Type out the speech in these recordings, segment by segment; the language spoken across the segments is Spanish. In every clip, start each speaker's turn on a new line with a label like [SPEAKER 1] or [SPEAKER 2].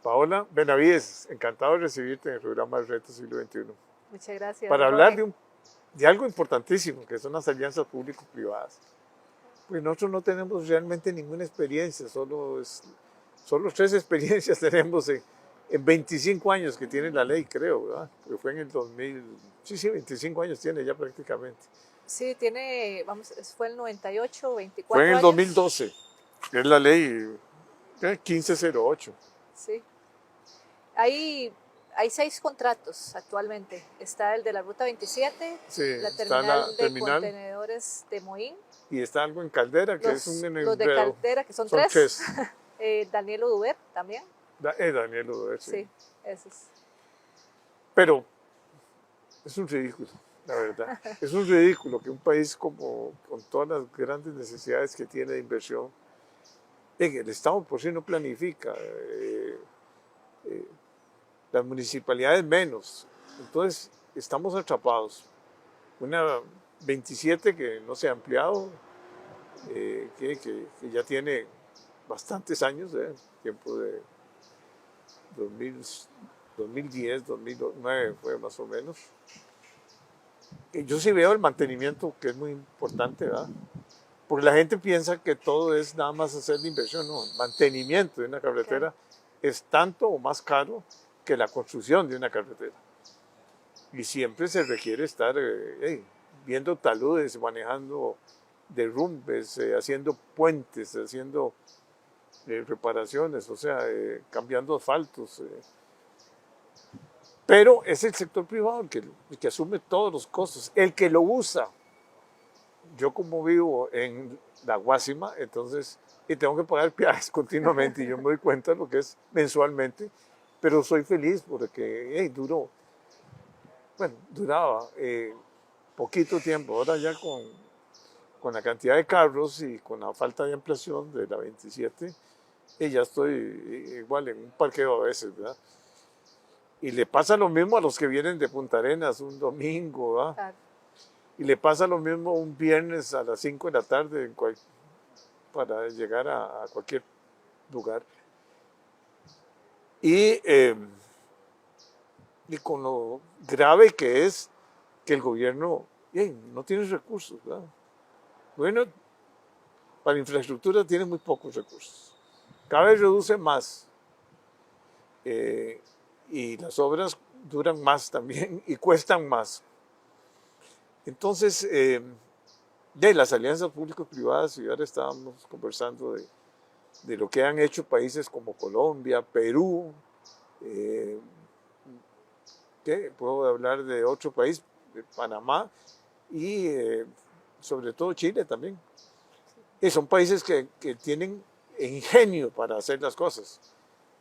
[SPEAKER 1] Paola Benavides, encantado de recibirte en el programa del Reto Siglo XXI.
[SPEAKER 2] Muchas gracias.
[SPEAKER 1] Para hablar de algo importantísimo, que son las alianzas público-privadas. Pues nosotros no tenemos realmente ninguna experiencia, solo 3 experiencias tenemos en 25 años que tiene la ley, creo, ¿verdad? Porque fue en el 2000, sí, 25 años tiene ya prácticamente.
[SPEAKER 2] Sí, fue el 98, 24
[SPEAKER 1] Fue en el
[SPEAKER 2] años.
[SPEAKER 1] 2012, que es la ley 1508.
[SPEAKER 2] Sí. Hay 6 contratos actualmente. Está el de la Ruta 27,
[SPEAKER 1] Sí,
[SPEAKER 2] la
[SPEAKER 1] está
[SPEAKER 2] terminal de
[SPEAKER 1] terminal,
[SPEAKER 2] contenedores de Moín.
[SPEAKER 1] y está algo en Caldera, que es un
[SPEAKER 2] Los de
[SPEAKER 1] enredo.
[SPEAKER 2] Caldera, que son
[SPEAKER 1] Son
[SPEAKER 2] 3.
[SPEAKER 1] 3.
[SPEAKER 2] Daniel Oduber también.
[SPEAKER 1] Daniel Odoer, sí.
[SPEAKER 2] Sí, esos.
[SPEAKER 1] Pero es un ridículo, la verdad. Es un ridículo que un país con todas las grandes necesidades que tiene de inversión, el Estado por sí no planifica, las municipalidades menos. Entonces, estamos atrapados. Una 27 que no se ha ampliado, que ya tiene bastantes años, tiempo de 2010, 2009 fue más o menos. Yo sí veo el mantenimiento, que es muy importante, ¿verdad? Porque la gente piensa que todo es nada más hacer la inversión, no. El mantenimiento de una carretera es tanto o más caro que la construcción de una carretera. Y siempre se requiere estar viendo taludes, manejando derrumbes, haciendo puentes, haciendo reparaciones, o sea, cambiando asfaltos. Pero es el sector privado el que asume todos los costos, el que lo usa. Yo como vivo en la Guásima, entonces, y tengo que pagar peajes continuamente, y yo me doy cuenta de lo que es mensualmente, pero soy feliz porque duraba poquito tiempo. Ahora ya con la cantidad de carros y con la falta de ampliación de la 27, ya estoy igual en un parqueo a veces, ¿verdad? Y le pasa lo mismo a los que vienen de Punta Arenas un domingo, ¿verdad?
[SPEAKER 2] Claro.
[SPEAKER 1] Y le pasa lo mismo un viernes a las 5 de la tarde para llegar a cualquier lugar. Y con lo grave que es que el gobierno no tiene recursos, ¿verdad? Bueno, para infraestructura tiene muy pocos recursos. Cada vez reduce más. Y las obras duran más también y cuestan más. Entonces, de las alianzas público-privadas, y ahora estábamos conversando de lo que han hecho países como Colombia, Perú, puedo hablar de otro país, de Panamá, y sobre todo Chile también. Y son países que tienen ingenio para hacer las cosas.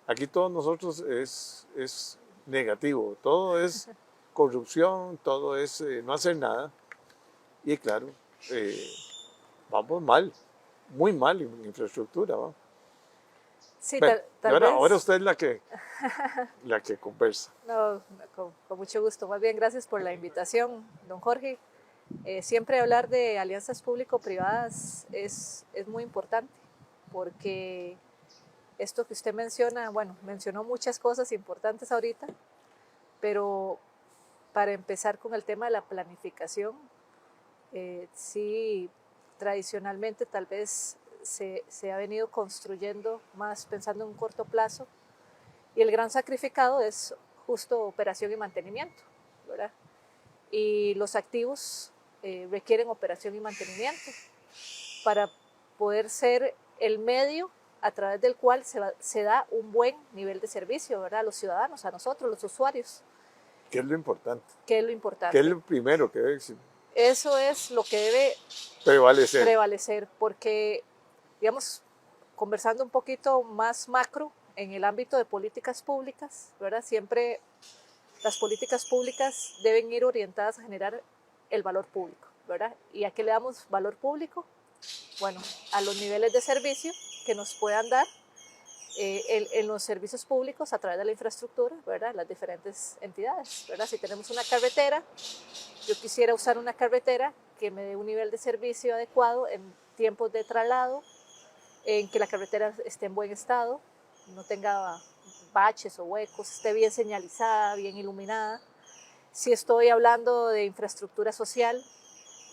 [SPEAKER 1] Aquí todos nosotros es negativo, todo es corrupción, todo es no hacer nada. Y claro, vamos mal, muy mal en infraestructura, ¿va?
[SPEAKER 2] Sí,
[SPEAKER 1] Bueno,
[SPEAKER 2] tal vez.
[SPEAKER 1] ahora usted es la que conversa.
[SPEAKER 2] No, con mucho gusto. Más bien, gracias por la invitación, don Jorge. Siempre hablar de alianzas público-privadas es muy importante, porque esto que usted menciona, bueno, mencionó muchas cosas importantes ahorita, pero para empezar con el tema de la planificación, sí, tradicionalmente tal vez se ha venido construyendo más pensando en un corto plazo, y el gran sacrificado es justo operación y mantenimiento, ¿verdad? Y los activos requieren operación y mantenimiento para poder ser el medio a través del cual se da un buen nivel de servicio, ¿verdad? A los ciudadanos, a nosotros, los usuarios.
[SPEAKER 1] ¿Qué es lo importante?
[SPEAKER 2] ¿Qué es lo importante?
[SPEAKER 1] ¿Qué es lo primero que debe existir?
[SPEAKER 2] Eso es lo que debe prevalecer, porque, digamos, conversando un poquito más macro en el ámbito de políticas públicas, ¿verdad? Siempre las políticas públicas deben ir orientadas a generar el valor público, ¿verdad? ¿Y a qué le damos valor público? Bueno, a los niveles de servicio que nos puedan dar en los servicios públicos a través de la infraestructura, ¿verdad? Las diferentes entidades, ¿verdad? Si tenemos una carretera, yo quisiera usar una carretera que me dé un nivel de servicio adecuado en tiempos de traslado, en que la carretera esté en buen estado, no tenga baches o huecos, esté bien señalizada, bien iluminada. Si estoy hablando de infraestructura social,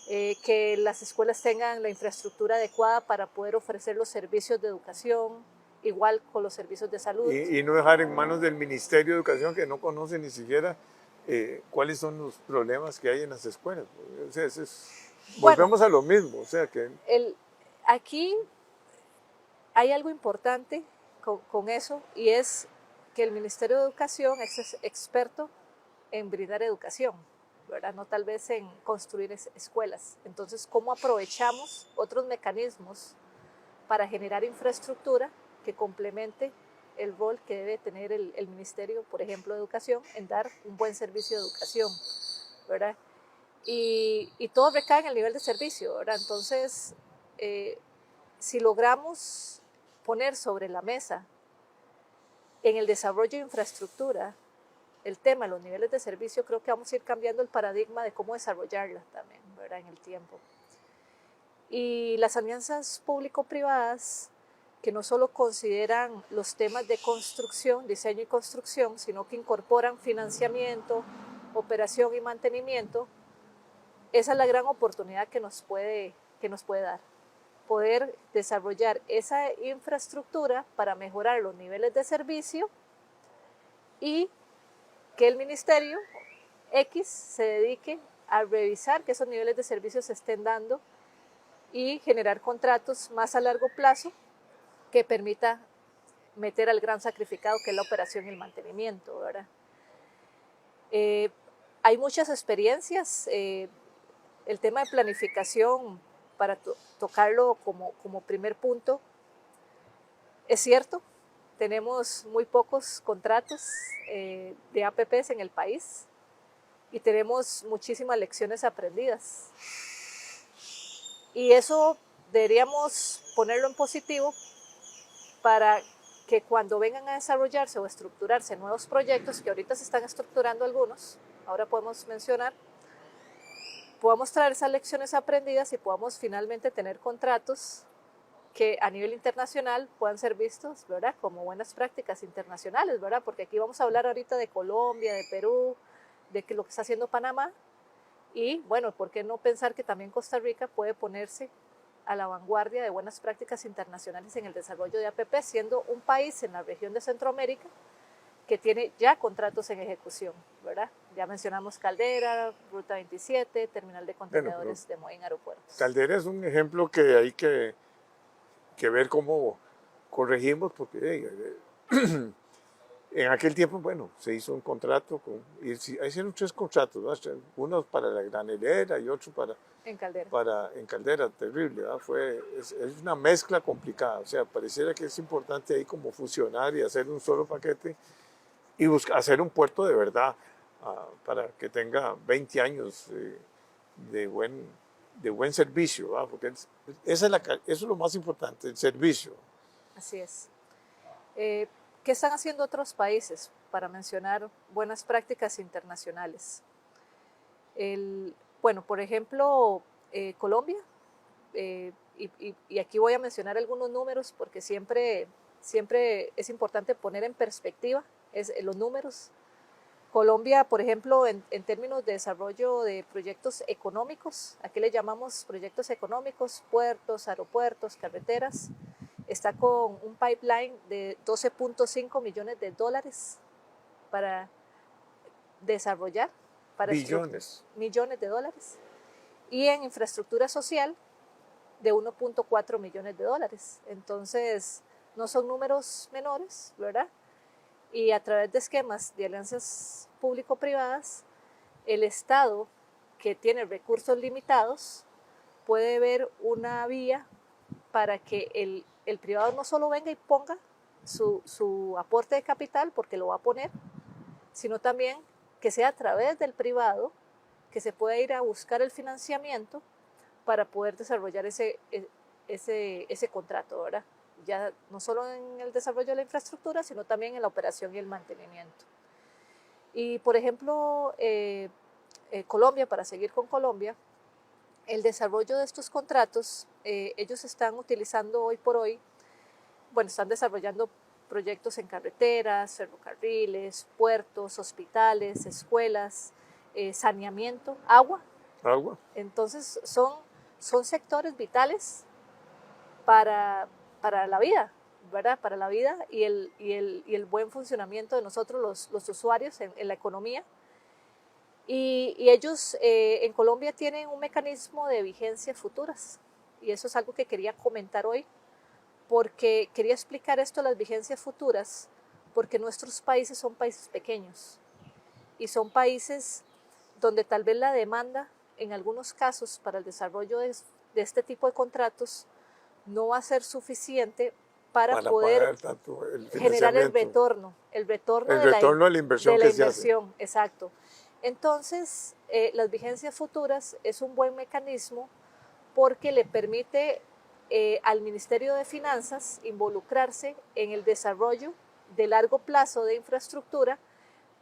[SPEAKER 2] que las escuelas tengan la infraestructura adecuada para poder ofrecer los servicios de educación, igual con los servicios de salud.
[SPEAKER 1] Y no dejar en manos del Ministerio de Educación, que no conoce ni siquiera cuáles son los problemas que hay en las escuelas. O sea, volvemos a lo mismo. O sea, que
[SPEAKER 2] aquí hay algo importante con eso, y es que el Ministerio de Educación es experto en brindar educación, ¿verdad? No tal vez en construir escuelas. Entonces, ¿cómo aprovechamos otros mecanismos para generar infraestructura que complemente el rol que debe tener el Ministerio, por ejemplo, de Educación, en dar un buen servicio de educación, ¿verdad? Y todo recae en el nivel de servicio, ¿verdad? Entonces, si logramos poner sobre la mesa en el desarrollo de infraestructura el tema de los niveles de servicio, creo que vamos a ir cambiando el paradigma de cómo desarrollarla también, ¿verdad? En el tiempo. Y las alianzas público-privadas, que no solo consideran los temas de construcción, diseño y construcción, sino que incorporan financiamiento, operación y mantenimiento, esa es la gran oportunidad que nos puede dar. Poder desarrollar esa infraestructura para mejorar los niveles de servicio y que el Ministerio X se dedique a revisar que esos niveles de servicio se estén dando y generar contratos más a largo plazo que permita meter al gran sacrificado que es la operación y el mantenimiento, ¿verdad? Hay muchas experiencias, el tema de planificación, para tocarlo como primer punto, es cierto, tenemos muy pocos contratos de APPs en el país y tenemos muchísimas lecciones aprendidas. Y eso deberíamos ponerlo en positivo para que cuando vengan a desarrollarse o estructurarse nuevos proyectos, que ahorita se están estructurando algunos, ahora podemos mencionar, podamos traer esas lecciones aprendidas y podamos finalmente tener contratos que a nivel internacional puedan ser vistos, ¿verdad?, como buenas prácticas internacionales, ¿verdad? Porque aquí vamos a hablar ahorita de Colombia, de Perú, de lo que está haciendo Panamá, y bueno, ¿por qué no pensar que también Costa Rica puede ponerse a la vanguardia de buenas prácticas internacionales en el desarrollo de APP, siendo un país en la región de Centroamérica que tiene ya contratos en ejecución, ¿verdad? Ya mencionamos Caldera, Ruta 27, Terminal de Contenedores de Moín Aeropuertos.
[SPEAKER 1] Caldera es un ejemplo que hay que ver cómo corregimos, porque en aquel tiempo, bueno, se hizo un contrato, y hicieron 3 contratos, ¿verdad? Uno para la granelera y otro
[SPEAKER 2] en Caldera.
[SPEAKER 1] En Caldera, terrible, ¿verdad? Es una mezcla complicada, o sea, pareciera que es importante ahí como fusionar y hacer un solo paquete y hacer un puerto de verdad para que tenga 20 años de buen servicio, ¿verdad? Porque eso es lo más importante, el servicio.
[SPEAKER 2] Así es. ¿Qué están haciendo otros países para mencionar buenas prácticas internacionales? Bueno, por ejemplo, Colombia, y aquí voy a mencionar algunos números porque siempre es importante poner en perspectiva los números. Colombia, por ejemplo, en términos de desarrollo de proyectos económicos, aquí le llamamos proyectos económicos, puertos, aeropuertos, carreteras, está con un pipeline de 12.5 millones de dólares para desarrollar. Millones de dólares. Y en infraestructura social de 1.4 millones de dólares. Entonces, no son números menores, ¿verdad? Y a través de esquemas de alianzas público-privadas, el Estado, que tiene recursos limitados, puede ver una vía para que el privado no solo venga y ponga su aporte de capital, porque lo va a poner, sino también que sea a través del privado que se pueda ir a buscar el financiamiento para poder desarrollar ese contrato, ¿verdad? Ya no solo en el desarrollo de la infraestructura, sino también en la operación y el mantenimiento. Y por ejemplo, Colombia, para seguir con Colombia, el desarrollo de estos contratos, ellos están utilizando hoy por hoy, bueno, están desarrollando proyectos en carreteras, ferrocarriles, puertos, hospitales, escuelas, saneamiento, agua.
[SPEAKER 1] Agua.
[SPEAKER 2] Entonces son sectores vitales para la vida, ¿verdad? Para la vida y el buen funcionamiento de nosotros los usuarios en la economía. Y ellos en Colombia tienen un mecanismo de vigencia futuras y eso es algo que quería comentar hoy porque quería explicar esto, las vigencias futuras, porque nuestros países son países pequeños y son países donde tal vez la demanda en algunos casos para el desarrollo de este tipo de contratos no va a ser suficiente para poder generar el retorno
[SPEAKER 1] a la inversión que se hace.
[SPEAKER 2] Exacto. Entonces, las vigencias futuras es un buen mecanismo porque le permite al Ministerio de Finanzas involucrarse en el desarrollo de largo plazo de infraestructura,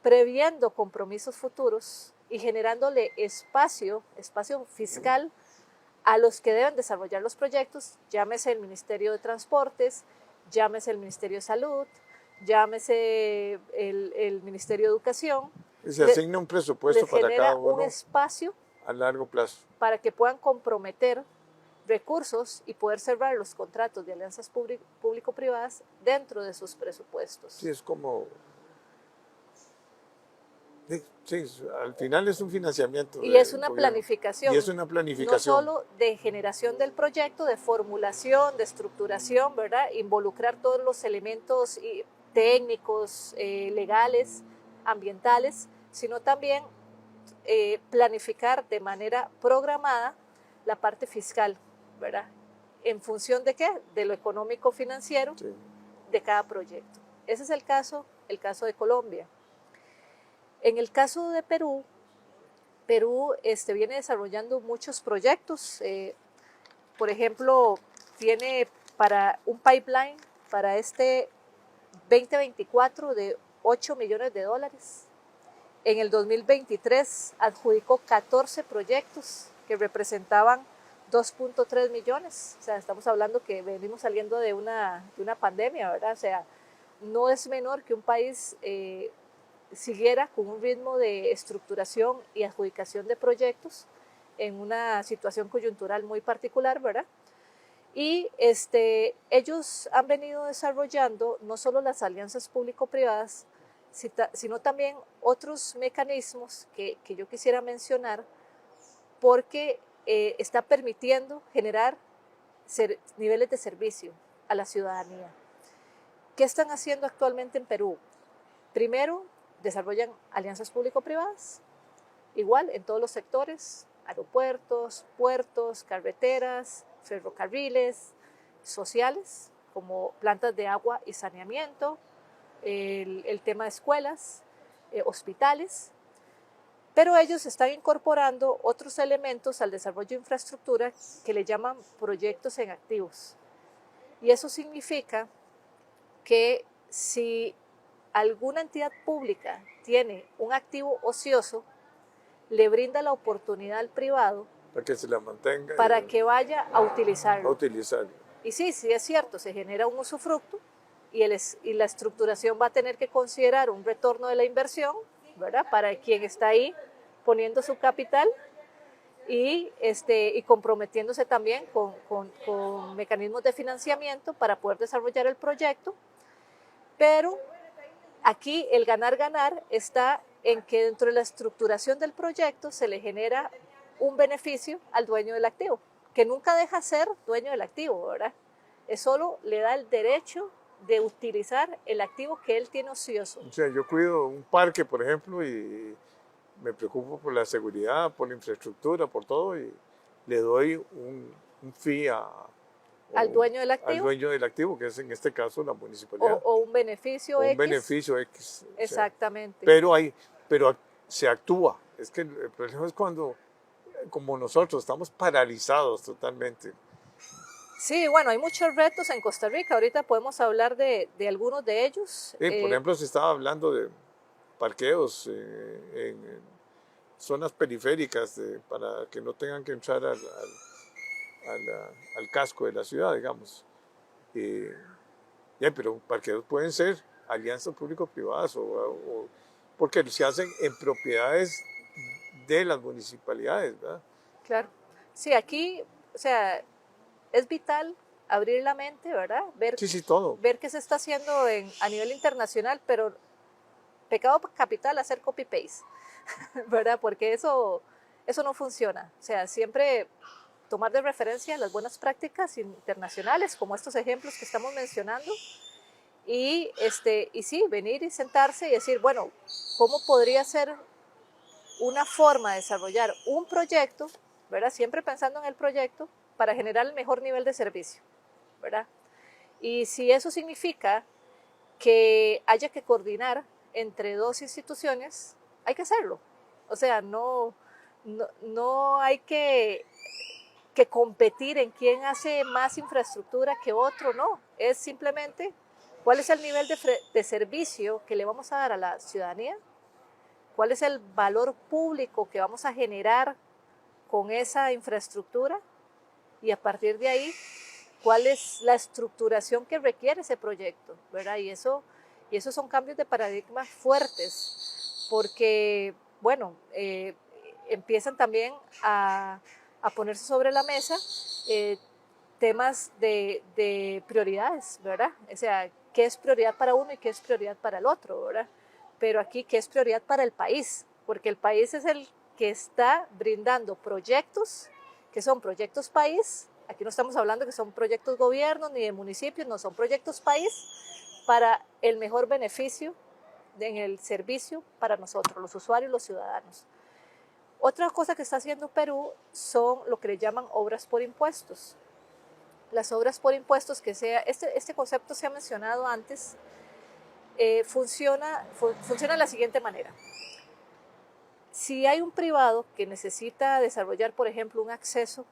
[SPEAKER 2] previendo compromisos futuros y generándole espacio fiscal a los que deben desarrollar los proyectos, llámese el Ministerio de Transportes, llámese el Ministerio de Salud, llámese el Ministerio de Educación.
[SPEAKER 1] Y se asigna un presupuesto para cada uno.
[SPEAKER 2] Un espacio
[SPEAKER 1] a largo plazo
[SPEAKER 2] para que puedan comprometer recursos y poder cerrar los contratos de alianzas público-privadas dentro de sus presupuestos.
[SPEAKER 1] Sí, es como... Sí, al final es un financiamiento.
[SPEAKER 2] Y es una planificación.
[SPEAKER 1] Y es una planificación.
[SPEAKER 2] No solo de generación del proyecto, de formulación, de estructuración, ¿verdad? Involucrar todos los elementos técnicos, legales, ambientales, sino también planificar de manera programada la parte fiscal, ¿verdad? ¿En función de qué? De lo económico-financiero de cada proyecto. Ese es el caso de Colombia. En el caso de Perú, viene desarrollando muchos proyectos. Por ejemplo, tiene para un pipeline para este 2024 de $8 millones. En el 2023 adjudicó 14 proyectos que representaban 2.3 millones. O sea, estamos hablando que venimos saliendo de una pandemia, ¿verdad? O sea, no es menor que un país siguiera con un ritmo de estructuración y adjudicación de proyectos en una situación coyuntural muy particular, ¿verdad? Y ellos han venido desarrollando no solo las alianzas público-privadas, sino también otros mecanismos que yo quisiera mencionar porque está permitiendo generar niveles de servicio a la ciudadanía. ¿Qué están haciendo actualmente en Perú? Primero, desarrollan alianzas público-privadas, igual en todos los sectores, aeropuertos, puertos, carreteras, ferrocarriles, sociales, como plantas de agua y saneamiento, el tema de escuelas, hospitales, pero ellos están incorporando otros elementos al desarrollo de infraestructura que le llaman proyectos en activos. Y eso significa que si alguna entidad pública tiene un activo ocioso, le brinda la oportunidad al privado
[SPEAKER 1] para que se la mantenga,
[SPEAKER 2] para que vaya a utilizarlo. Y sí, es cierto, se genera un usufructo y la estructuración va a tener que considerar un retorno de la inversión, ¿verdad? Para quien está ahí poniendo su capital y comprometiéndose también con mecanismos de financiamiento para poder desarrollar el proyecto. Pero aquí el ganar-ganar está en que dentro de la estructuración del proyecto se le genera un beneficio al dueño del activo, que nunca deja ser dueño del activo, ¿verdad? Es solo le da el derecho de utilizar el activo que él tiene ocioso.
[SPEAKER 1] O sea, yo cuido un parque, por ejemplo, y me preocupo por la seguridad, por la infraestructura, por todo, y le doy un fee
[SPEAKER 2] al dueño del activo.
[SPEAKER 1] Al dueño del activo, que es en este caso la municipalidad.
[SPEAKER 2] O un beneficio X.
[SPEAKER 1] Un beneficio X.
[SPEAKER 2] Exactamente.
[SPEAKER 1] O sea, pero se actúa. Es que el problema es cuando, como nosotros, estamos paralizados totalmente.
[SPEAKER 2] Sí, bueno, hay muchos retos en Costa Rica. Ahorita podemos hablar de algunos de ellos.
[SPEAKER 1] Sí, por ejemplo, se estaba hablando de parqueos en zonas periféricas para que no tengan que entrar al casco de la ciudad, digamos. Ya, pero parqueaderos pueden ser alianzas público-privadas porque se hacen en propiedades de las municipalidades, ¿verdad?
[SPEAKER 2] Claro. Sí, aquí, o sea, es vital abrir la mente, ¿verdad?
[SPEAKER 1] Sí, todo.
[SPEAKER 2] Ver qué se está haciendo a nivel internacional, pero pecado capital hacer copy-paste, ¿verdad? Porque eso no funciona. O sea, siempre tomar de referencia las buenas prácticas internacionales, como estos ejemplos que estamos mencionando, y sí, venir y sentarse y decir, bueno, ¿cómo podría ser una forma de desarrollar un proyecto, ¿verdad? Siempre pensando en el proyecto para generar el mejor nivel de servicio, ¿verdad? Y si eso significa que haya que coordinar entre dos instituciones, hay que hacerlo. O sea, no hay que competir en quién hace más infraestructura que otro, no. Es simplemente cuál es el nivel de servicio que le vamos a dar a la ciudadanía, cuál es el valor público que vamos a generar con esa infraestructura y a partir de ahí, cuál es la estructuración que requiere ese proyecto, ¿verdad? Y esos son cambios de paradigma fuertes, porque, bueno, empiezan también a ponerse sobre la mesa temas de prioridades, ¿verdad? O sea, qué es prioridad para uno y qué es prioridad para el otro, ¿verdad? Pero aquí, ¿qué es prioridad para el país? Porque el país es el que está brindando proyectos que son proyectos país. Aquí no estamos hablando que son proyectos gobierno ni de municipios, no, son proyectos país para el mejor beneficio en el servicio para nosotros, los usuarios, los ciudadanos. Otra cosa que está haciendo Perú son lo que le llaman obras por impuestos. Las obras por impuestos, este concepto se ha mencionado antes, funciona de la siguiente manera. Si hay un privado que necesita desarrollar, por ejemplo, un acceso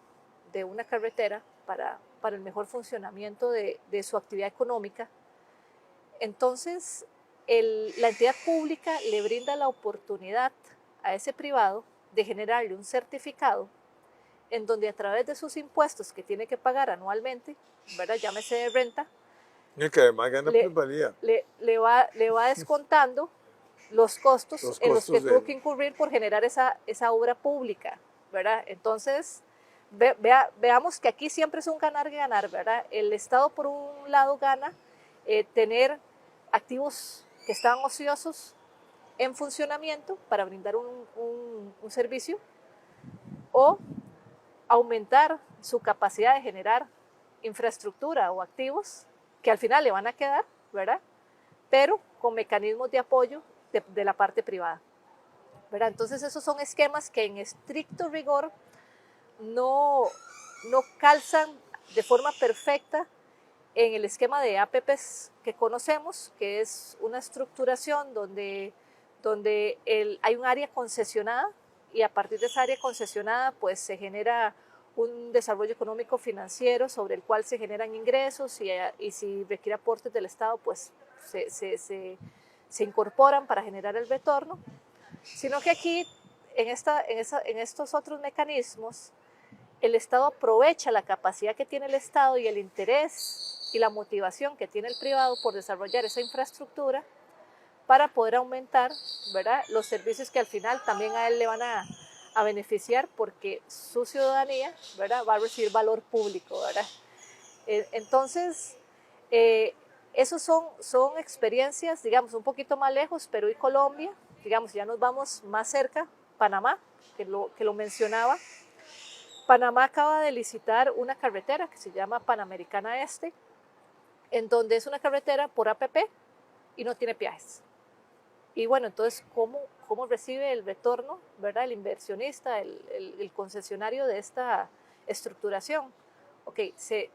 [SPEAKER 2] de una carretera para el mejor funcionamiento de su actividad económica, entonces la entidad pública le brinda la oportunidad a ese privado de generarle un certificado en donde a través de sus impuestos que tiene que pagar anualmente, ¿verdad? Llámese de renta,
[SPEAKER 1] y que además gana plusvalía.
[SPEAKER 2] Le va descontando los costos en los que tuvo que incurrir por generar esa obra pública, ¿verdad? Entonces, veamos que aquí siempre es un ganar-ganar, ¿verdad? El Estado, por un lado, gana tener activos que están ociosos en funcionamiento para brindar un servicio, o aumentar su capacidad de generar infraestructura o activos que al final le van a quedar, ¿verdad? Pero con mecanismos de apoyo de la parte privada, ¿verdad? Entonces esos son esquemas que en estricto rigor no calzan de forma perfecta en el esquema de APPs que conocemos, que es una estructuración donde hay un área concesionada y a partir de esa área concesionada pues se genera un desarrollo económico financiero sobre el cual se generan ingresos y si requiere aportes del Estado pues se incorporan para generar el retorno, sino que aquí en estos otros mecanismos el Estado aprovecha la capacidad que tiene el Estado y el interés y la motivación que tiene el privado por desarrollar esa infraestructura para poder aumentar, ¿verdad?, los servicios que al final también a él le van a beneficiar porque su ciudadanía, ¿verdad?, va a recibir valor público, ¿verdad? Entonces, esos son experiencias, digamos, un poquito más lejos, Perú y Colombia, digamos, ya nos vamos más cerca, Panamá, que lo mencionaba. Panamá acaba de licitar una carretera que se llama Panamericana Este, en donde es una carretera por APP y no tiene peajes. Y bueno, entonces, ¿cómo recibe el retorno, ¿verdad?, el inversionista, el concesionario de esta estructuración? Ok, se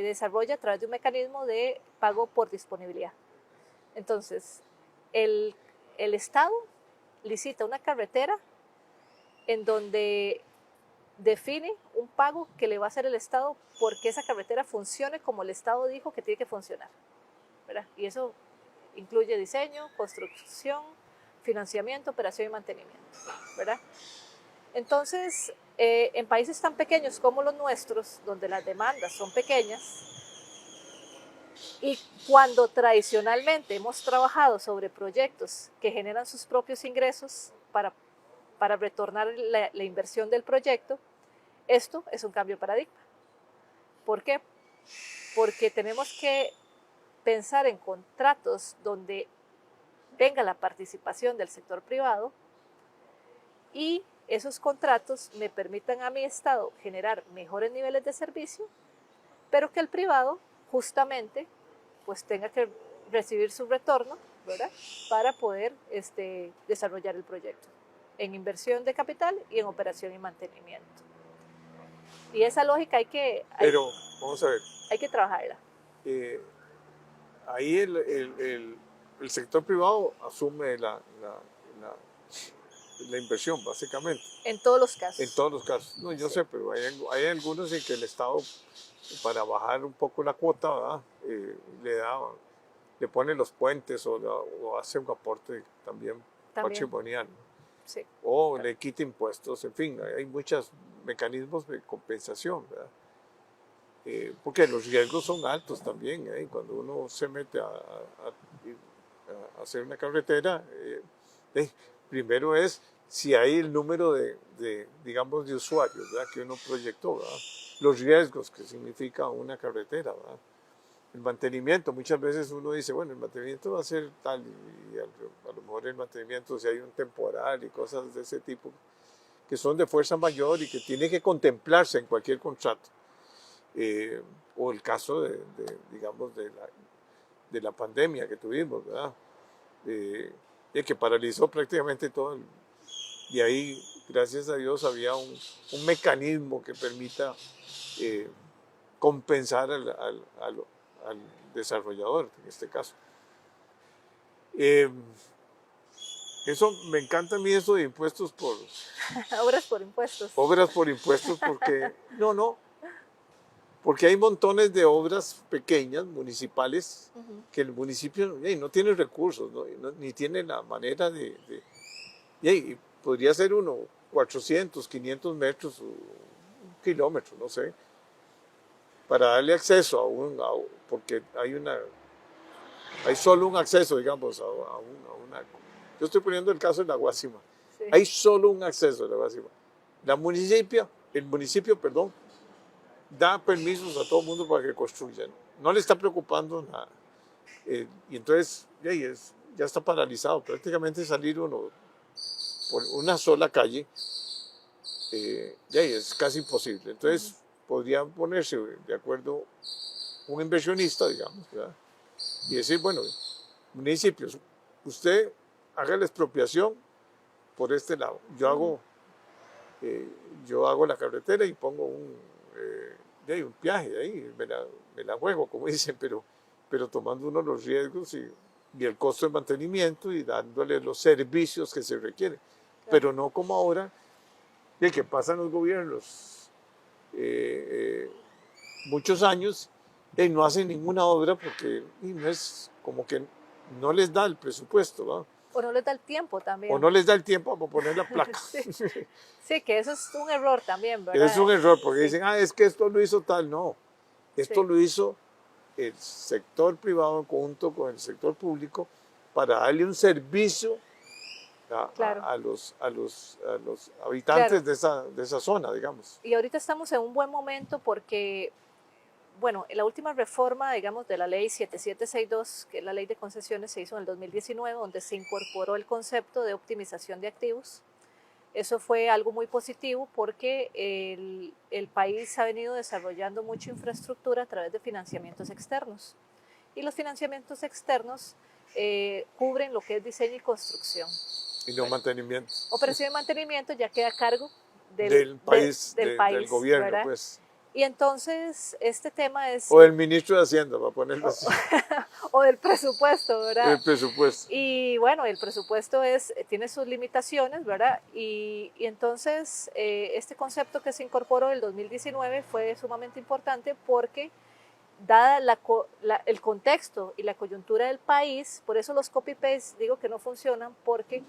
[SPEAKER 2] desarrolla a través de un mecanismo de pago por disponibilidad. Entonces, el Estado licita una carretera en donde define un pago que le va a hacer el Estado porque esa carretera funcione como el Estado dijo que tiene que funcionar, ¿verdad? Y eso incluye diseño, construcción, financiamiento, operación y mantenimiento, ¿verdad? Entonces, en países tan pequeños como los nuestros, donde las demandas son pequeñas, Y cuando tradicionalmente hemos trabajado sobre proyectos que generan sus propios ingresos para retornar la inversión del proyecto, esto es un cambio de paradigma. ¿Por qué? Porque tenemos que pensar en contratos donde venga la participación del sector privado y esos contratos me permitan a mi Estado generar mejores niveles de servicio, pero que el privado justamente pues tenga que recibir su retorno, ¿verdad? Para poder desarrollar el proyecto en inversión de capital y en operación y mantenimiento. Y esa lógica
[SPEAKER 1] Pero, vamos a ver.
[SPEAKER 2] Hay que trabajarla.
[SPEAKER 1] Ahí el sector privado asume la inversión, básicamente.
[SPEAKER 2] En todos los casos.
[SPEAKER 1] En todos los casos. No, yo sé, pero hay algunos en que el Estado, para bajar un poco la cuota, ¿verdad? Le pone los puentes o hace un aporte también patrimonial.
[SPEAKER 2] Sí,
[SPEAKER 1] o claro, le quita impuestos, en fin, hay muchos mecanismos de compensación, ¿verdad? Porque los riesgos son altos también, ¿eh? Cuando uno se mete a hacer una carretera, primero es si hay el número digamos, de usuarios, ¿verdad? Que uno proyectó, ¿verdad? Los riesgos que significa una carretera, ¿verdad? El mantenimiento, muchas veces uno dice, bueno, el mantenimiento va a ser tal, y a lo mejor el mantenimiento, si hay un temporal y cosas de ese tipo, que son de fuerza mayor y que tiene que contemplarse en cualquier contrato. O el caso digamos, de la pandemia que tuvimos, ¿verdad? Que paralizó prácticamente todo. Y ahí, gracias a Dios, había un mecanismo que permita compensar al desarrollador, en este caso. Eso me encanta a mí, eso de impuestos por...
[SPEAKER 2] Obras por impuestos.
[SPEAKER 1] Obras por impuestos, porque... Porque hay montones de obras pequeñas, municipales, que el municipio no tiene recursos, ni tiene la manera y podría ser uno 400, 500 metros, un kilómetro, no sé, para darle acceso porque hay solo un acceso, digamos, a una... Yo estoy poniendo el caso de la Guásima. Sí. Hay solo un acceso a la Guásima. El municipio, da permisos a todo el mundo para que construyan. No le está preocupando nada. Y entonces ya está paralizado. Prácticamente salir uno por una sola calle es casi imposible. Entonces podría ponerse de acuerdo un inversionista, digamos, ¿verdad? Y decir, bueno, municipios, usted haga la expropiación por este lado. Yo hago la carretera y pongo un viaje ahí, me la juego, como dicen, pero tomando uno los riesgos y el costo de mantenimiento y dándole los servicios que se requieren. Claro. Pero no como ahora, que pasan los gobiernos muchos años y no hacen ninguna obra porque no es como que no les da el presupuesto, ¿no?
[SPEAKER 2] O no les da el tiempo también.
[SPEAKER 1] O no les da el tiempo para poner la placa.
[SPEAKER 2] Sí, que eso es un error también, ¿verdad?
[SPEAKER 1] Es un error, porque dicen, es que esto lo hizo tal. No, esto lo hizo el sector privado junto con el sector público para darle un servicio a los habitantes de esa zona, digamos.
[SPEAKER 2] Y ahorita estamos en un buen momento porque, bueno, la última reforma, digamos, de la ley 7762, que es la ley de concesiones, se hizo en el 2019, donde se incorporó el concepto de optimización de activos. Eso fue algo muy positivo porque el país ha venido desarrollando mucha infraestructura a través de financiamientos externos. Y los financiamientos externos cubren lo que es diseño y construcción.
[SPEAKER 1] Y no mantenimiento.
[SPEAKER 2] Operación y mantenimiento ya queda a cargo
[SPEAKER 1] del país, del gobierno, ¿verdad? Pues.
[SPEAKER 2] Y entonces este tema es...
[SPEAKER 1] O del ministro de Hacienda, para ponerlo así.
[SPEAKER 2] O del presupuesto, ¿verdad?
[SPEAKER 1] El presupuesto.
[SPEAKER 2] Y bueno, el presupuesto tiene sus limitaciones, ¿verdad? Y entonces este concepto que se incorporó en el 2019 fue sumamente importante porque dada el contexto y la coyuntura del país, por eso los copy-paste digo que no funcionan porque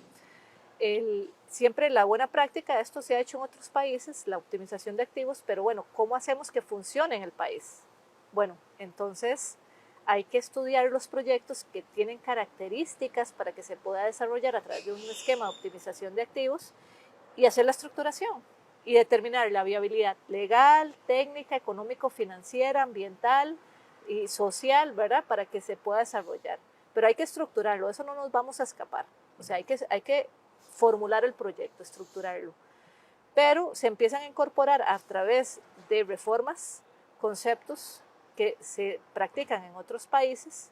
[SPEAKER 2] siempre la buena práctica, esto se ha hecho en otros países, la optimización de activos, pero bueno, ¿cómo hacemos que funcione en el país? Bueno, entonces hay que estudiar los proyectos que tienen características para que se pueda desarrollar a través de un esquema de optimización de activos y hacer la estructuración y determinar la viabilidad legal, técnica, económico-financiera, ambiental y social, ¿verdad? Para que se pueda desarrollar. Pero hay que estructurarlo, eso no nos vamos a escapar. O sea, hay que formular el proyecto, estructurarlo. Pero se empiezan a incorporar a través de reformas, conceptos que se practican en otros países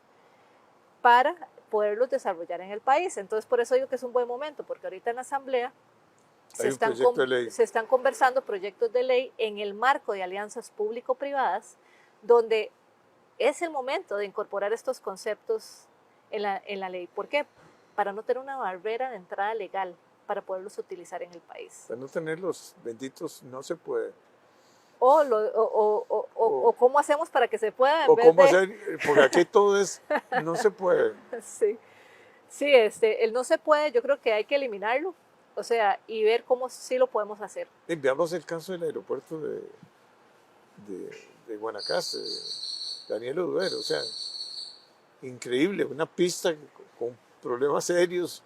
[SPEAKER 2] para poderlos desarrollar en el país. Entonces, por eso digo que es un buen momento, porque ahorita en la Asamblea se están conversando proyectos de ley en el marco de alianzas público-privadas, donde es el momento de incorporar estos conceptos en la ley. ¿Por qué? Para no tener una barrera de entrada legal, para poderlos utilizar en el país.
[SPEAKER 1] Para no tenerlos benditos no se puede.
[SPEAKER 2] O cómo hacemos para que se pueda.
[SPEAKER 1] O cómo hacer, porque aquí todo es, no se puede.
[SPEAKER 2] Sí, sí, el no se puede, yo creo que hay que eliminarlo, o sea, y ver cómo sí lo podemos hacer.
[SPEAKER 1] Y veamos el caso del aeropuerto de Guanacaste, de Daniel Oduber, o sea, increíble, una pista con problemas serios,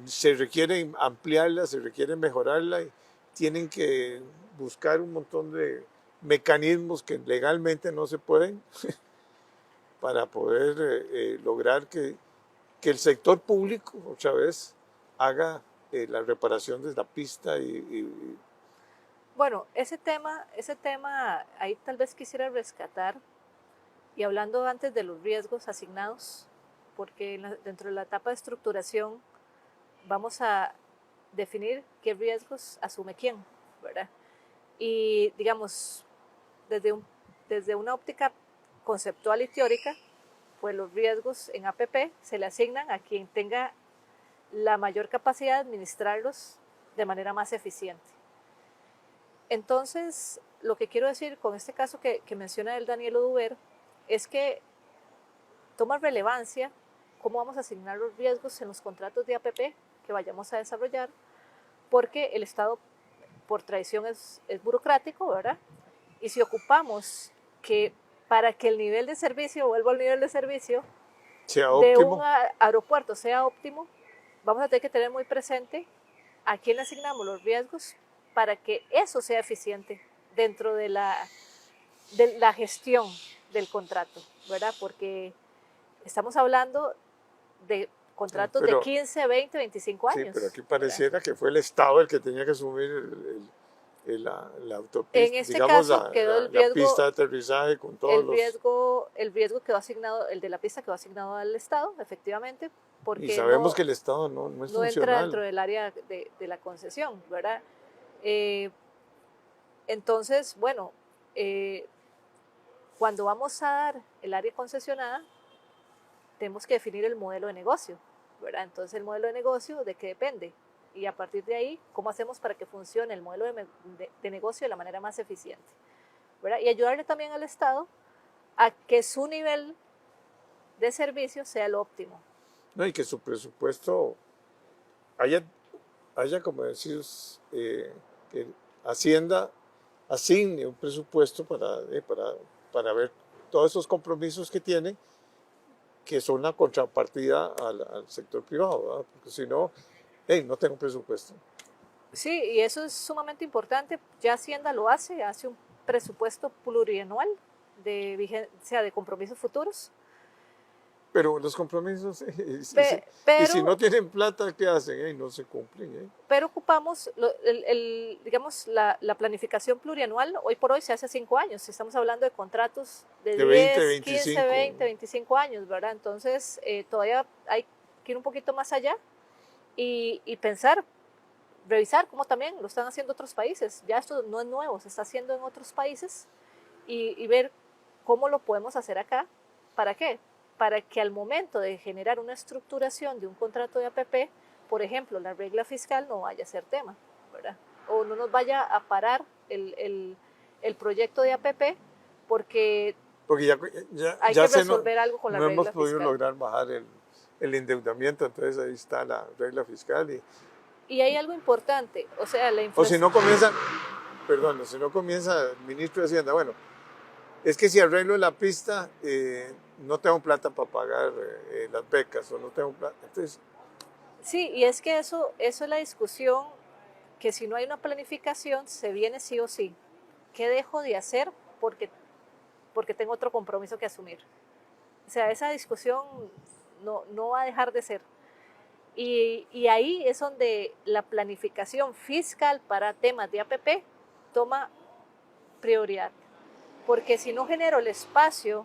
[SPEAKER 1] se requiere ampliarla, se requiere mejorarla y tienen que buscar un montón de mecanismos que legalmente no se pueden para poder lograr que el sector público otra vez haga la reparación de la pista
[SPEAKER 2] Bueno, ese tema, ahí tal vez quisiera rescatar, y hablando antes de los riesgos asignados, porque dentro de la etapa de estructuración vamos a definir qué riesgos asume quién, ¿verdad? Y digamos, desde una óptica conceptual y teórica, pues los riesgos en APP se le asignan a quien tenga la mayor capacidad de administrarlos de manera más eficiente. Entonces, lo que quiero decir con este caso que menciona el Daniel Oduber es que toma relevancia cómo vamos a asignar los riesgos en los contratos de APP que vayamos a desarrollar, porque el Estado por tradición es burocrático, ¿verdad? Y si ocupamos para que el nivel de servicio, vuelvo al nivel de servicio, de un aeropuerto sea óptimo, vamos a tener que tener muy presente a quién le asignamos los riesgos para que eso sea eficiente dentro de la gestión del contrato, ¿verdad? Porque estamos hablando de contratos de 15, 20, 25 años.
[SPEAKER 1] Sí, pero aquí pareciera que fue el Estado el que tenía que asumir la autopista.
[SPEAKER 2] En este caso quedó el riesgo,
[SPEAKER 1] la pista de aterrizaje con todos
[SPEAKER 2] el riesgo quedó asignado, el de la pista quedó asignado al Estado, efectivamente, porque
[SPEAKER 1] y sabemos que el Estado no es funcional.
[SPEAKER 2] No entra dentro del área de la concesión, ¿verdad? Entonces, bueno, cuando vamos a dar el área concesionada, tenemos que definir el modelo de negocio, ¿verdad? Entonces, el modelo de negocio, ¿de qué depende? Y a partir de ahí, ¿cómo hacemos para que funcione el modelo de negocio de la manera más eficiente? ¿Verdad? Y ayudarle también al Estado a que su nivel de servicio sea lo óptimo.
[SPEAKER 1] No, y que su presupuesto haya como decís, que Hacienda asigne un presupuesto para ver todos esos compromisos que tiene, que son una contrapartida al sector privado, ¿verdad? Porque si no, no tengo presupuesto.
[SPEAKER 2] Sí, y eso es sumamente importante. Ya Hacienda lo hace un presupuesto plurianual de vigencia de compromisos futuros.
[SPEAKER 1] Pero los compromisos, y si no tienen plata, ¿qué hacen? No se cumplen.
[SPEAKER 2] Pero ocupamos, digamos, la planificación plurianual, hoy por hoy se hace 5 años. Estamos hablando de contratos de 10,
[SPEAKER 1] 20,
[SPEAKER 2] 15, 20, 25 años, ¿verdad? Entonces, todavía hay que ir un poquito más allá y pensar, revisar cómo también lo están haciendo otros países. Ya esto no es nuevo, se está haciendo en otros países y ver cómo lo podemos hacer acá. ¿Para qué? Para que al momento de generar una estructuración de un contrato de APP, por ejemplo, la regla fiscal no vaya a ser tema, ¿verdad? O no nos vaya a parar el proyecto de APP porque hay que resolver algo con la regla fiscal.
[SPEAKER 1] No hemos podido lograr bajar el endeudamiento, entonces ahí está la regla fiscal.
[SPEAKER 2] Y hay algo importante, o sea, la
[SPEAKER 1] inflación. Si no comienza el ministro de Hacienda, bueno, Es que si arreglo la pista, no tengo plata para pagar las becas o no tengo plata. Entonces,
[SPEAKER 2] sí, y es que eso es la discusión, que si no hay una planificación, se viene sí o sí. ¿Qué dejo de hacer porque tengo otro compromiso que asumir? O sea, esa discusión no va a dejar de ser. Y ahí es donde la planificación fiscal para temas de APP toma prioridad. Porque si no genero el espacio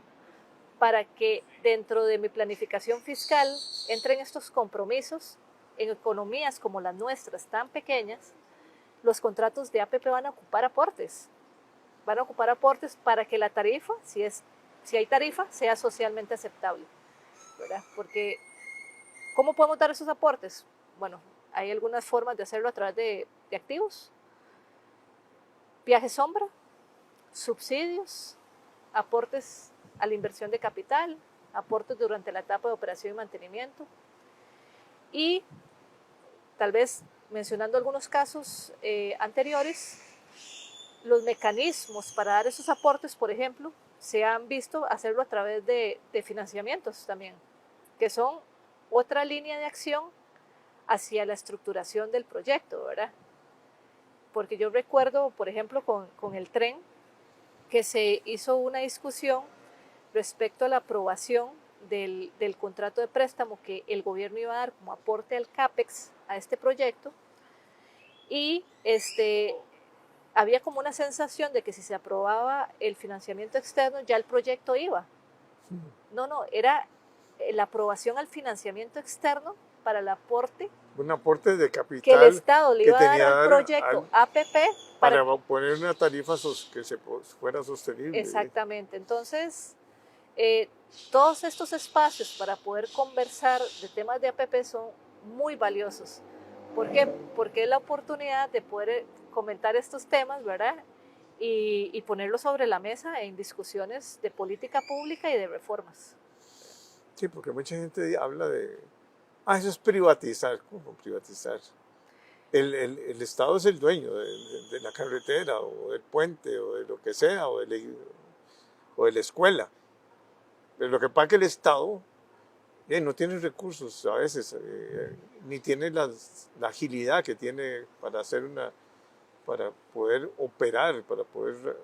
[SPEAKER 2] para que dentro de mi planificación fiscal entren estos compromisos en economías como las nuestras tan pequeñas, los contratos de APP van a ocupar aportes. Van a ocupar aportes para que la tarifa, si hay tarifa, sea socialmente aceptable, ¿verdad? Porque, ¿cómo podemos dar esos aportes? Bueno, hay algunas formas de hacerlo a través de activos, viaje sombra, subsidios, aportes a la inversión de capital, aportes durante la etapa de operación y mantenimiento. Y tal vez mencionando algunos casos anteriores, los mecanismos para dar esos aportes, por ejemplo, se han visto hacerlo a través de financiamientos también, que son otra línea de acción hacia la estructuración del proyecto, ¿verdad? Porque yo recuerdo, por ejemplo, con el tren, que se hizo una discusión respecto a la aprobación del contrato de préstamo que el gobierno iba a dar como aporte al CAPEX a este proyecto, y había como una sensación de que si se aprobaba el financiamiento externo ya el proyecto iba. No, era la aprobación al financiamiento externo para el aporte.
[SPEAKER 1] Un aporte de capital
[SPEAKER 2] que el Estado le iba a dar al proyecto APP
[SPEAKER 1] para poner una tarifa que fuera sostenible.
[SPEAKER 2] Exactamente. Entonces, todos estos espacios para poder conversar de temas de APP son muy valiosos. ¿Por qué? Porque es la oportunidad de poder comentar estos temas, ¿verdad? Y ponerlos sobre la mesa en discusiones de política pública y de reformas.
[SPEAKER 1] Sí, porque mucha gente habla de, eso es privatizar. ¿Cómo privatizar? El Estado es el dueño de la carretera o del puente o de lo que sea o de la escuela. Pero lo que pasa es que el Estado no tiene recursos a veces, ni tiene la agilidad que tiene para poder operar, para poder,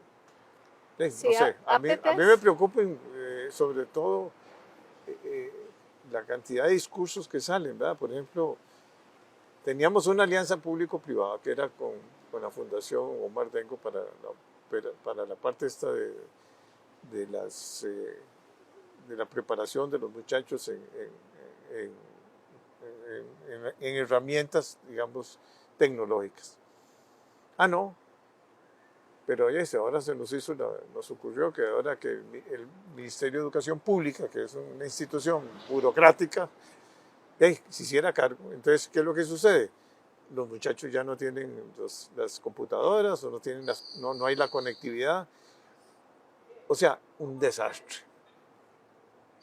[SPEAKER 2] Sí,
[SPEAKER 1] no sé, a mí me preocupa sobre todo la cantidad de discursos que salen, ¿verdad? Por ejemplo, teníamos una alianza público-privada que era con la Fundación Omar Dengo para la parte esta de la preparación de los muchachos en herramientas, digamos, tecnológicas. No, pero ahora nos ocurrió que ahora que el Ministerio de Educación Pública, que es una institución burocrática, se hiciera cargo. Entonces, ¿qué es lo que sucede? Los muchachos ya no tienen las computadoras o no hay la conectividad. O sea, un desastre.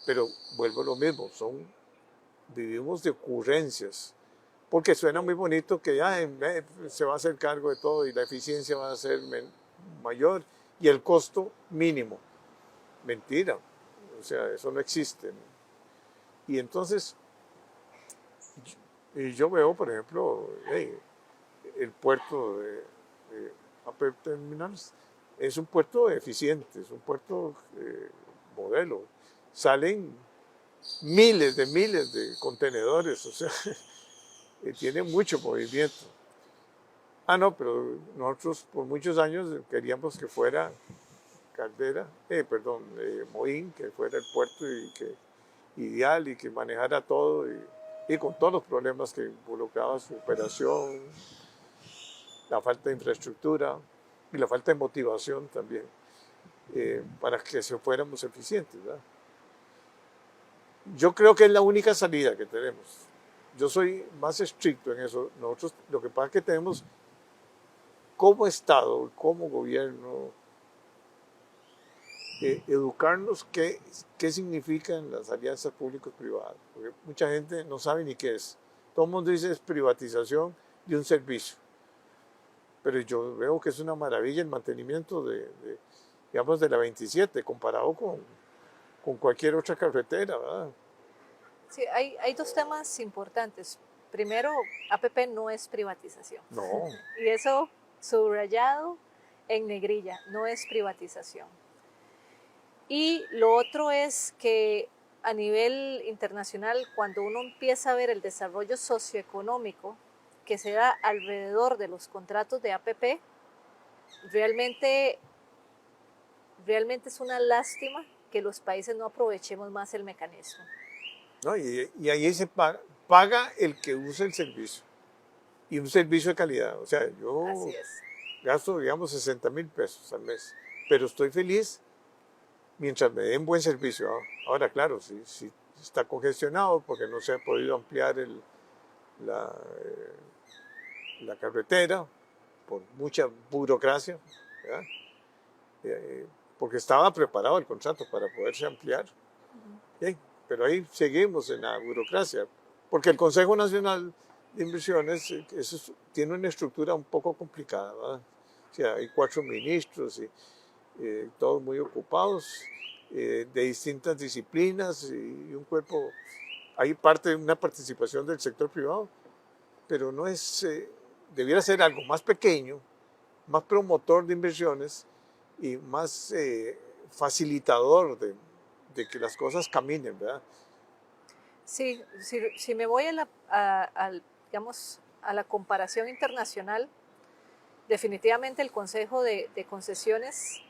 [SPEAKER 1] Pero vuelvo a lo mismo, vivimos de ocurrencias, porque suena muy bonito que se va a hacer cargo de todo y la eficiencia va a ser mayor y el costo mínimo. Mentira, o sea, eso no existe. Y entonces, yo veo, por ejemplo, el puerto de Upper Terminals es un puerto eficiente, es un puerto modelo. Salen miles de contenedores, o sea, tiene mucho movimiento. No, pero nosotros por muchos años queríamos que fuera Moín, que fuera el puerto ideal y que manejara todo y con todos los problemas que involucraba su operación, la falta de infraestructura y la falta de motivación también, para que fuéramos eficientes, ¿verdad? Yo creo que es la única salida que tenemos. Yo soy más estricto en eso. Nosotros lo que pasa es que tenemos como Estado, como gobierno, educarnos qué significan las alianzas público-privadas. Porque mucha gente no sabe ni qué es. Todo el mundo dice es privatización de un servicio. Pero yo veo que es una maravilla el mantenimiento digamos, de la 27, comparado con cualquier otra carretera, ¿verdad?
[SPEAKER 2] Sí, hay dos temas importantes. Primero, APP no es privatización.
[SPEAKER 1] No.
[SPEAKER 2] Y eso subrayado en negrilla, no es privatización. Y lo otro es que a nivel internacional, cuando uno empieza a ver el desarrollo socioeconómico que se da alrededor de los contratos de APP, realmente es una lástima que los países no aprovechemos más el mecanismo.
[SPEAKER 1] ¿No? Y ahí se paga el que usa el servicio. Y un servicio de calidad. O sea, yo gasto, digamos, 60,000 pesos al mes. Pero estoy feliz mientras me den buen servicio. Ahora, claro, si está congestionado porque no se ha podido ampliar la carretera por mucha burocracia, ¿verdad? Porque estaba preparado el contrato para poderse ampliar. Bien, pero ahí seguimos en la burocracia, porque el Consejo Nacional de Inversiones tiene una estructura un poco complicada, ¿verdad? O sea, hay 4 ministros y todos muy ocupados, de distintas disciplinas y un cuerpo, hay una participación del sector privado, pero no es, debiera ser algo más pequeño, más promotor de inversiones y más facilitador de que las cosas caminen, ¿verdad?
[SPEAKER 2] Sí, si me voy digamos, a la comparación internacional, definitivamente el Consejo de Concesiones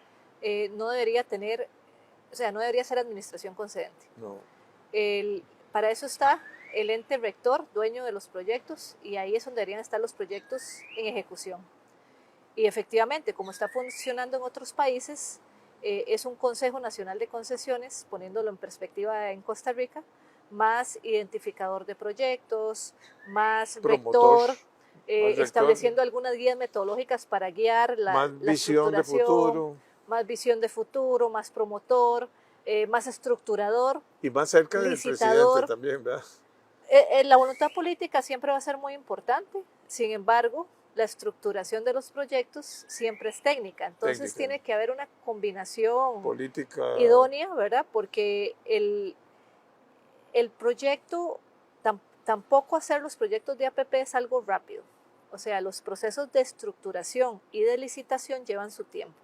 [SPEAKER 2] no debería tener, o sea, no debería ser administración concedente.
[SPEAKER 1] No.
[SPEAKER 2] Para eso está el ente rector, dueño de los proyectos, y ahí es donde deberían estar los proyectos en ejecución. Y efectivamente, como está funcionando en otros países, es un Consejo Nacional de Concesiones, poniéndolo en perspectiva en Costa Rica, más identificador de proyectos, más
[SPEAKER 1] Promotor,
[SPEAKER 2] rector, estableciendo algunas guías metodológicas para guiar la
[SPEAKER 1] visión de futuro,
[SPEAKER 2] más visión de futuro, más promotor, más estructurador.
[SPEAKER 1] Y más cerca del presidente también, ¿verdad?
[SPEAKER 2] La voluntad política siempre va a ser muy importante, sin embargo, la estructuración de los proyectos siempre es técnica, entonces tiene que haber una combinación
[SPEAKER 1] política
[SPEAKER 2] idónea, ¿verdad? Porque el proyecto, tampoco hacer los proyectos de APP es algo rápido, o sea, los procesos de estructuración y de licitación llevan su tiempo.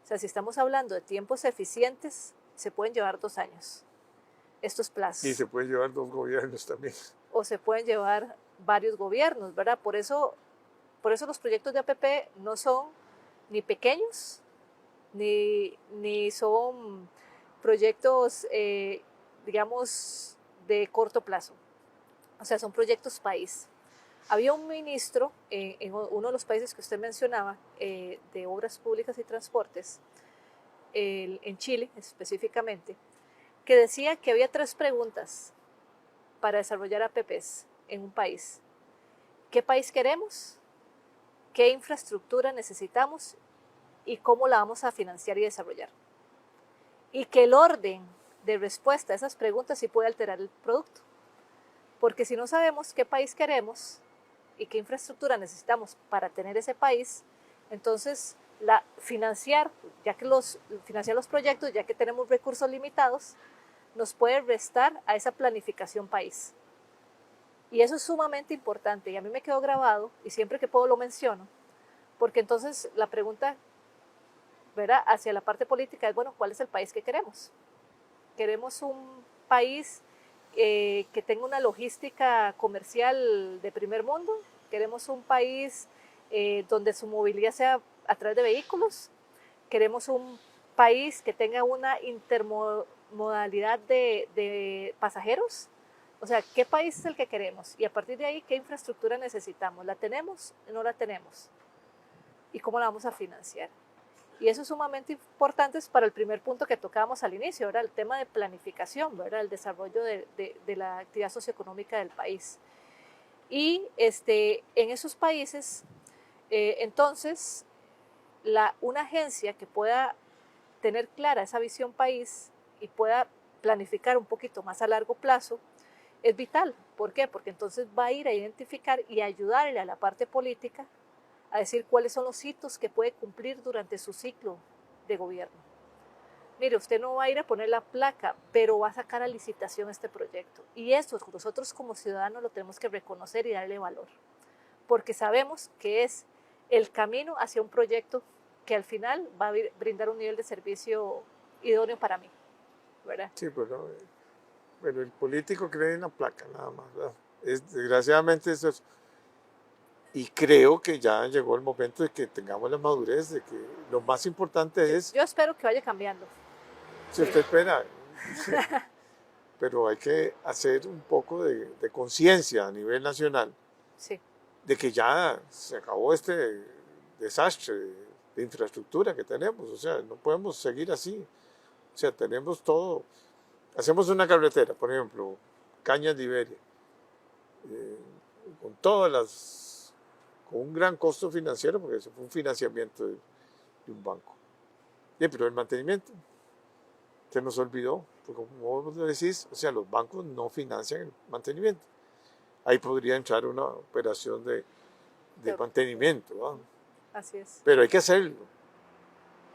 [SPEAKER 2] O sea, si estamos hablando de tiempos eficientes, se pueden llevar 2 años estos plazos.
[SPEAKER 1] Y se pueden llevar 2 gobiernos también.
[SPEAKER 2] O se pueden llevar varios gobiernos, ¿verdad? Por eso los proyectos de APP no son ni pequeños, ni son proyectos, digamos, de corto plazo. O sea, son proyectos país. Había un ministro en uno de los países que usted mencionaba, de Obras Públicas y Transportes, en Chile específicamente, que decía que había 3 preguntas para desarrollar APPs en un país. ¿Qué país queremos? ¿Qué infraestructura necesitamos? ¿Y cómo la vamos a financiar y desarrollar? Y que el orden de respuesta a esas preguntas sí puede alterar el producto. Porque si no sabemos qué país queremos y qué infraestructura necesitamos para tener ese país, entonces financiar los proyectos, ya que tenemos recursos limitados, nos puede restar a esa planificación país. Y eso es sumamente importante y a mí me quedó grabado y siempre que puedo lo menciono, porque entonces la pregunta, ¿verdad?, hacia la parte política es, bueno, ¿cuál es el país que queremos? ¿Queremos un país que tenga una logística comercial de primer mundo? ¿Queremos un país donde su movilidad sea a través de vehículos? ¿Queremos un país que tenga una intermodalidad de pasajeros? O sea, ¿qué país es el que queremos? Y a partir de ahí, ¿qué infraestructura necesitamos? ¿La tenemos o no la tenemos? ¿Y cómo la vamos a financiar? Y eso es sumamente importante para el primer punto que tocábamos al inicio, ¿verdad? El tema de planificación, ¿verdad? El desarrollo de la actividad socioeconómica del país. Y en esos países, entonces, una agencia que pueda tener clara esa visión país y pueda planificar un poquito más a largo plazo, es vital. ¿Por qué? Porque entonces va a ir a identificar y ayudarle a la parte política a decir cuáles son los hitos que puede cumplir durante su ciclo de gobierno. Mire, usted no va a ir a poner la placa, pero va a sacar a licitación este proyecto. Y eso nosotros como ciudadanos lo tenemos que reconocer y darle valor, porque sabemos que es el camino hacia un proyecto que al final va a brindar un nivel de servicio idóneo para mí, ¿verdad?
[SPEAKER 1] Sí, pero el político cree en la placa nada más, ¿verdad? Desgraciadamente eso es. Y creo que ya llegó el momento de que tengamos la madurez, de que lo más importante es,
[SPEAKER 2] Yo espero que vaya cambiando.
[SPEAKER 1] si usted espera, pero hay que hacer un poco de conciencia a nivel nacional,
[SPEAKER 2] Sí.
[SPEAKER 1] de que ya se acabó este desastre de infraestructura que tenemos. O sea, no podemos seguir así. O sea, tenemos todo. Hacemos una carretera, por ejemplo, Cañas de Iberia, con todas las, con un gran costo financiero, porque eso fue un financiamiento de un banco. Pero el mantenimiento se nos olvidó, porque como vos decís, o sea, los bancos no financian el mantenimiento. Ahí podría entrar una operación de mantenimiento, ¿no?
[SPEAKER 2] Así es.
[SPEAKER 1] Pero hay que hacerlo.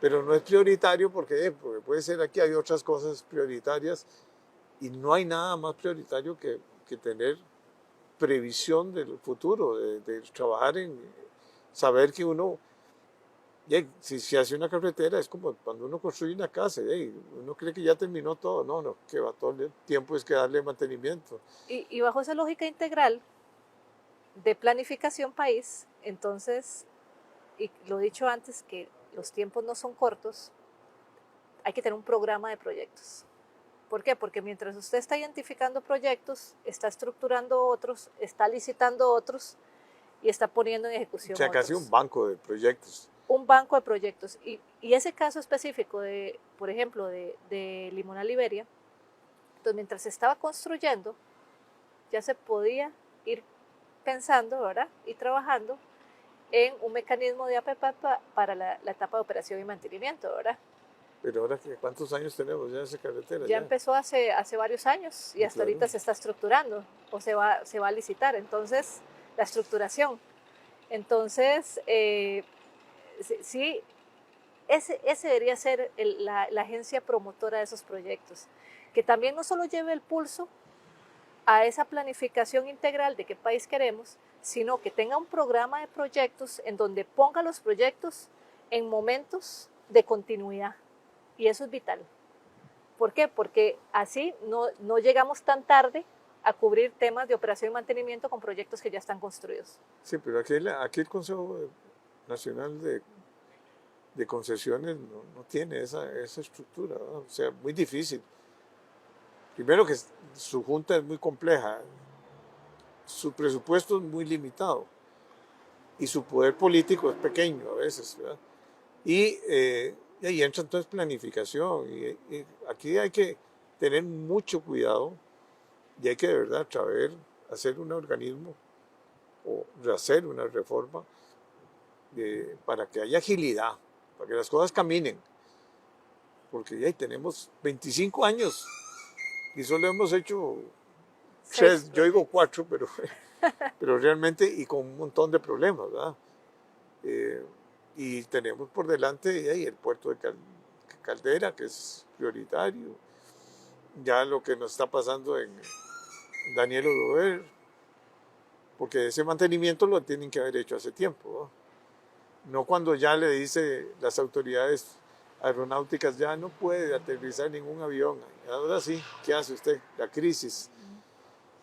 [SPEAKER 1] Pero no es prioritario porque puede ser aquí hay otras cosas prioritarias y no hay nada más prioritario que tener previsión del futuro, de trabajar en saber que uno, si se hace una carretera es como cuando uno construye una casa, uno cree que ya terminó todo, no, que va todo el tiempo es que darle mantenimiento.
[SPEAKER 2] Y bajo esa lógica integral de planificación país, entonces, y lo he dicho antes, que los tiempos no son cortos, hay que tener un programa de proyectos. ¿Por qué? Porque mientras usted está identificando proyectos, está estructurando otros, está licitando otros y está poniendo en ejecución
[SPEAKER 1] O sea,
[SPEAKER 2] otros.
[SPEAKER 1] casi un banco de proyectos.
[SPEAKER 2] Un banco de proyectos. Y ese caso específico, de, por ejemplo, de Limonal Iberia, entonces mientras se estaba construyendo, ya se podía ir pensando, ¿verdad? Y trabajando en un mecanismo de APP para la etapa de operación y mantenimiento, ¿verdad?
[SPEAKER 1] Pero ahora, ¿cuántos años tenemos ya esa carretera?
[SPEAKER 2] Ya empezó hace varios años y hasta ahorita se está estructurando o se va a licitar. Entonces, la estructuración. Entonces, sí, ese debería ser la agencia promotora de esos proyectos, que también no solo lleve el pulso a esa planificación integral de qué país queremos, sino que tenga un programa de proyectos en donde ponga los proyectos en momentos de continuidad. Y eso es vital. ¿Por qué? Porque así no llegamos tan tarde a cubrir temas de operación y mantenimiento con proyectos que ya están construidos.
[SPEAKER 1] Sí, pero aquí el Consejo Nacional de Concesiones no tiene esa estructura, ¿no? O sea, muy difícil. Primero que su junta es muy compleja, su presupuesto es muy limitado y su poder político es pequeño a veces, ¿verdad? Y ahí entra entonces planificación y aquí hay que tener mucho cuidado y hay que de verdad hacer un organismo o hacer una reforma para que haya agilidad, para que las cosas caminen, porque ya tenemos 25 años y solo hemos hecho 3, yo digo 4, pero realmente y con un montón de problemas, ¿verdad? Y tenemos por delante el puerto de Caldera, que es prioritario, ya lo que nos está pasando en Daniel Odover, porque ese mantenimiento lo tienen que haber hecho hace tiempo, no cuando ya le dice las autoridades aeronáuticas ya no puede aterrizar ningún avión. Ahora sí, ¿qué hace usted? La crisis.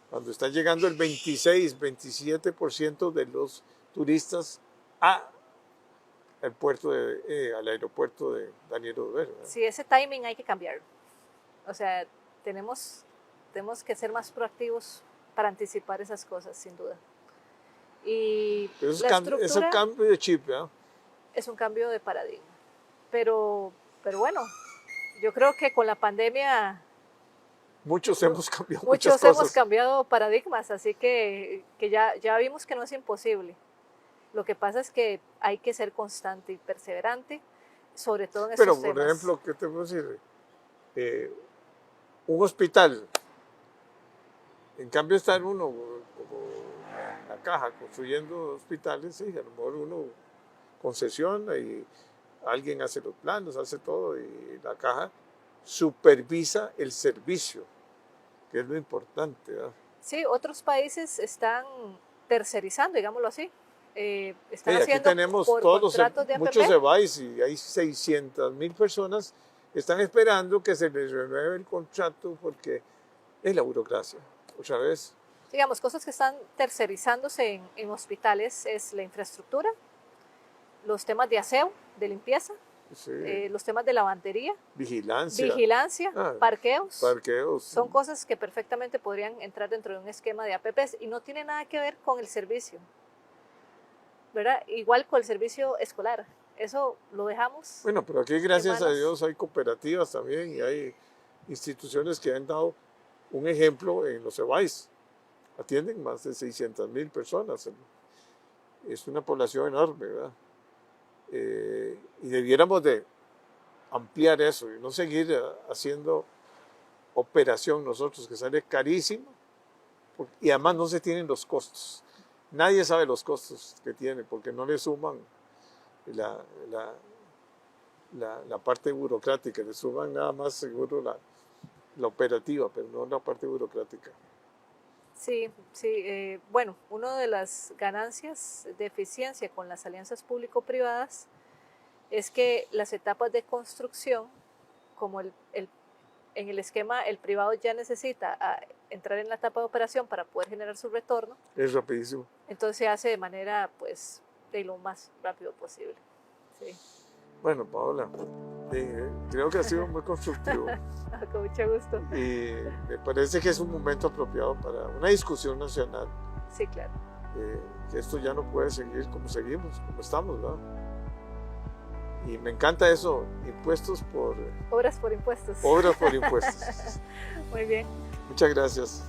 [SPEAKER 1] Cuando está llegando el 26, 27% de los turistas al aeropuerto de Daniel Odover.
[SPEAKER 2] Sí, ese timing hay que cambiarlo. O sea, tenemos que ser más proactivos para anticipar esas cosas, sin duda. Y
[SPEAKER 1] pero es un cambio de chip, ¿verdad?
[SPEAKER 2] Es un cambio de paradigma. Pero bueno, yo creo que con la pandemia
[SPEAKER 1] muchos hemos cambiado
[SPEAKER 2] muchos
[SPEAKER 1] muchas cosas.
[SPEAKER 2] Hemos cambiado paradigmas, así que ya vimos que no es imposible. Lo que pasa es que hay que ser constante y perseverante, sobre todo en estos temas.
[SPEAKER 1] Pero, por ejemplo, ¿qué te puedo decir? Un hospital, en cambio está uno como la caja construyendo hospitales, sí, a lo mejor uno concesiona y alguien hace los planos, hace todo y la caja supervisa el servicio, que es lo importante, ¿verdad?
[SPEAKER 2] Sí, otros países están tercerizando, digámoslo así. Están
[SPEAKER 1] aquí
[SPEAKER 2] haciendo
[SPEAKER 1] tenemos
[SPEAKER 2] por contratos de APP.
[SPEAKER 1] muchos EBAIS y hay 600,000 personas que están esperando que se les renueve el contrato porque es la burocracia, otra vez.
[SPEAKER 2] Digamos, cosas que están tercerizándose en hospitales es la infraestructura, los temas de aseo, de limpieza,
[SPEAKER 1] Sí.
[SPEAKER 2] los temas de lavandería,
[SPEAKER 1] Vigilancia,
[SPEAKER 2] parqueos. Son
[SPEAKER 1] sí.
[SPEAKER 2] cosas que perfectamente podrían entrar dentro de un esquema de APPs y no tiene nada que ver con el servicio, ¿verdad? Igual con el servicio escolar. Eso lo dejamos.
[SPEAKER 1] Bueno, pero aquí gracias a Dios hay cooperativas también y hay instituciones que han dado un ejemplo en los EBAIS. Atienden más de 600,000 personas. Es una población enorme, ¿verdad? Y debiéramos de ampliar eso y no seguir haciendo operación nosotros, que sale carísimo y además no se tienen los costos. Nadie sabe los costos que tiene porque no le suman la parte burocrática, le suman nada más seguro la operativa, pero no la parte burocrática.
[SPEAKER 2] Sí, sí. Bueno, una de las ganancias de eficiencia con las alianzas público-privadas es que las etapas de construcción, como en el esquema el privado ya necesita entrar en la etapa de operación para poder generar su retorno.
[SPEAKER 1] Es rapidísimo.
[SPEAKER 2] Entonces se hace de manera, pues, de lo más rápido posible. Sí.
[SPEAKER 1] Bueno, Paola, creo que ha sido muy constructivo.
[SPEAKER 2] Con mucho gusto.
[SPEAKER 1] Y me parece que es un momento apropiado para una discusión nacional.
[SPEAKER 2] Sí, claro.
[SPEAKER 1] Que esto ya no puede seguir como seguimos, como estamos, ¿verdad? Y me encanta eso, impuestos por...
[SPEAKER 2] Obras por impuestos.
[SPEAKER 1] Obras por impuestos.
[SPEAKER 2] Muy bien.
[SPEAKER 1] Muchas gracias.